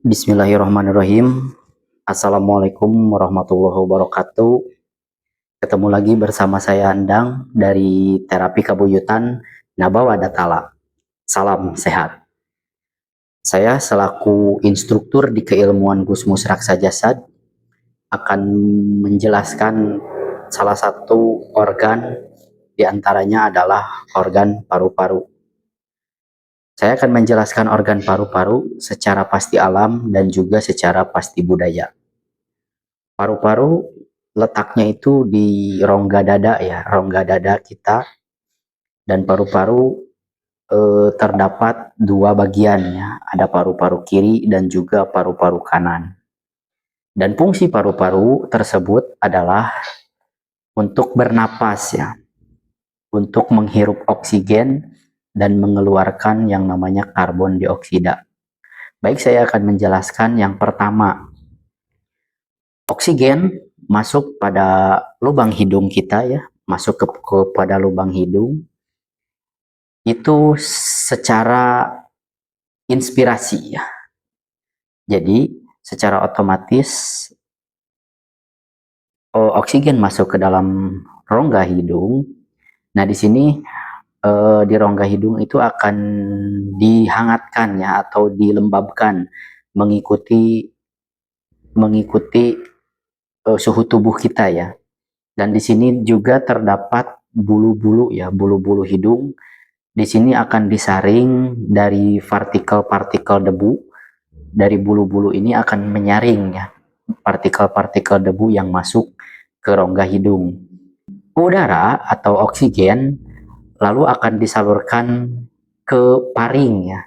Bismillahirrahmanirrahim. Assalamualaikum warahmatullahi wabarakatuh. Ketemu lagi bersama saya Andang dari Terapi Kabuyutan Nabawa Datala. Salam sehat. Saya selaku instruktur di keilmuan Gusmus Raksa Jasad akan menjelaskan salah satu organ, diantaranya adalah organ paru-paru. Saya akan menjelaskan organ paru-paru secara pasti alam dan juga secara pasti budaya. Paru-paru letaknya itu di rongga dada ya, rongga dada kita, dan paru-paru terdapat dua bagian ya, ada paru-paru kiri dan juga paru-paru kanan. Dan fungsi paru-paru tersebut adalah untuk bernapas ya, untuk menghirup oksigen dan mengeluarkan yang namanya karbon dioksida. Baik, saya akan menjelaskan yang pertama. Oksigen masuk pada lubang hidung kita ya, masuk kepada lubang hidung itu secara inspirasi ya. Jadi secara otomatis oksigen masuk ke dalam rongga hidung. Nah, di sini di rongga hidung itu akan dihangatkan ya atau dilembabkan mengikuti suhu tubuh kita ya. Dan di sini juga terdapat bulu-bulu ya, bulu-bulu hidung. Di sini akan disaring dari partikel-partikel debu. Dari bulu-bulu ini akan menyaring ya partikel-partikel debu yang masuk ke rongga hidung. Udara atau oksigen lalu akan disalurkan ke paring ya.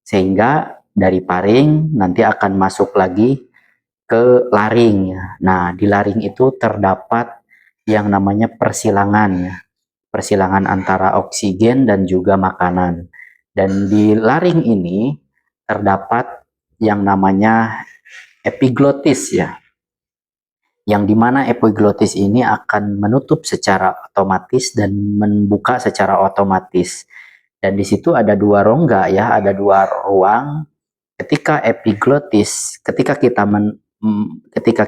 Sehingga dari paring nanti akan masuk lagi ke laring ya. Nah, di laring itu terdapat yang namanya persilangan ya. Persilangan antara oksigen dan juga makanan. Dan di laring ini terdapat yang namanya epiglotis ya. Yang dimana epiglotis ini akan menutup secara otomatis dan membuka secara otomatis. Dan di situ ada dua rongga ya, ada dua ruang. Ketika epiglotis, ketika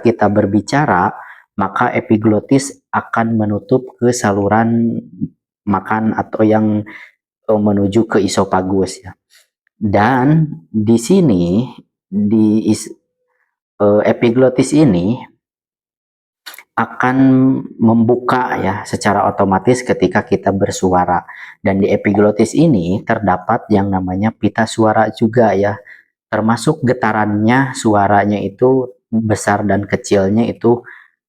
kita berbicara, maka epiglotis akan menutup ke saluran makan atau yang menuju ke isofagus ya. Dan di sini di epiglotis ini akan membuka ya secara otomatis ketika kita bersuara. Dan di epiglotis ini terdapat yang namanya pita suara juga ya. Termasuk getarannya, suaranya itu besar dan kecilnya itu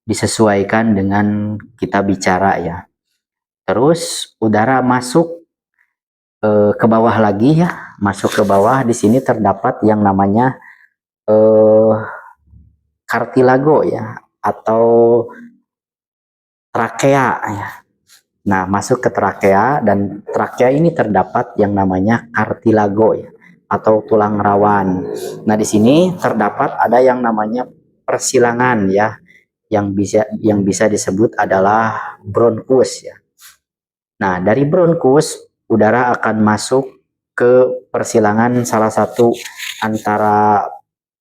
disesuaikan dengan kita bicara ya. Terus udara masuk ke bawah lagi ya, masuk ke bawah. Di sini terdapat yang namanya kartilago ya, atau trakea ya. Nah, masuk ke trakea, dan trakea ini terdapat yang namanya kartilago ya, atau tulang rawan. Nah, di sini terdapat ada yang namanya persilangan ya, yang bisa disebut adalah bronkus ya. Nah, dari bronkus udara akan masuk ke persilangan salah satu antara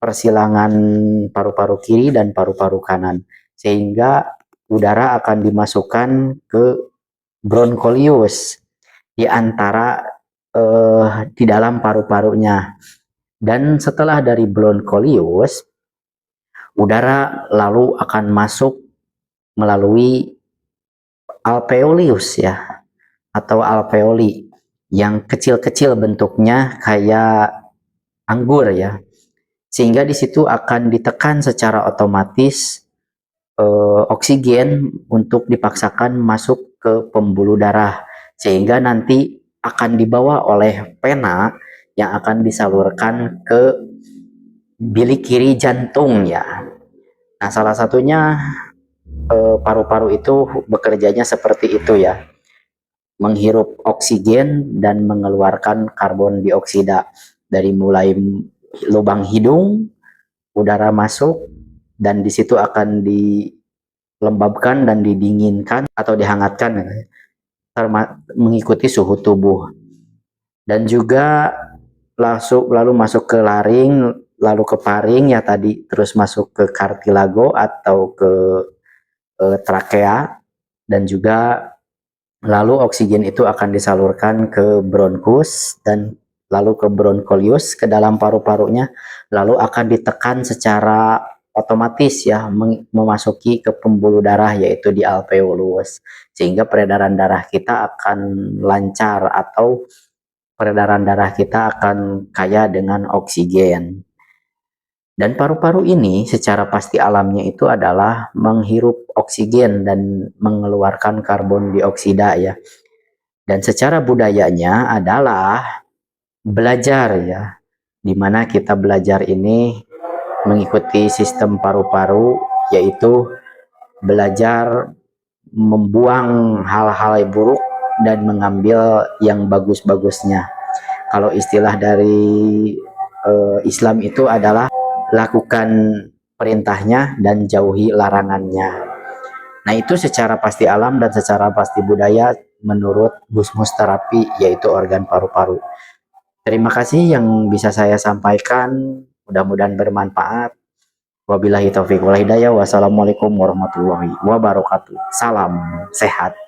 persilangan paru-paru kiri dan paru-paru kanan, sehingga udara akan dimasukkan ke bronkolius di antara di dalam paru-parunya. Dan setelah dari bronkolius, udara lalu akan masuk melalui alveolus ya, atau alveoli yang kecil-kecil bentuknya kayak anggur ya. Sehingga di situ akan ditekan secara otomatis oksigen untuk dipaksakan masuk ke pembuluh darah, sehingga nanti akan dibawa oleh pena yang akan disalurkan ke bilik kiri jantung ya. Nah, salah satunya paru-paru itu bekerjanya seperti itu ya, menghirup oksigen dan mengeluarkan karbon dioksida. Dari mulai lubang hidung, udara masuk, dan di situ akan dilembabkan dan didinginkan atau dihangatkan mengikuti suhu tubuh. Dan juga lalu masuk ke laring, lalu ke paring ya tadi, terus masuk ke kartilago atau ke trakea, dan juga lalu oksigen itu akan disalurkan ke bronkus dan lalu ke bronkolius, ke dalam paru-parunya, lalu akan ditekan secara otomatis ya memasuki ke pembuluh darah yaitu di alveolus, sehingga peredaran darah kita akan lancar atau peredaran darah kita akan kaya dengan oksigen. Dan paru-paru ini secara pasti alamnya itu adalah menghirup oksigen dan mengeluarkan karbon dioksida ya. Dan secara budayanya adalah belajar ya, dimana kita belajar ini mengikuti sistem paru-paru, yaitu belajar membuang hal-hal buruk dan mengambil yang bagus-bagusnya. Kalau istilah dari Islam itu adalah lakukan perintahnya dan jauhi larangannya. Nah, itu secara pasti alam dan secara pasti budaya menurut Gusmus Terapi, yaitu organ paru-paru. Terima kasih yang bisa saya sampaikan, mudah-mudahan bermanfaat. Wabillahi taufiq wal hidayah. Wassalamualaikum warahmatullahi wabarakatuh. Salam sehat.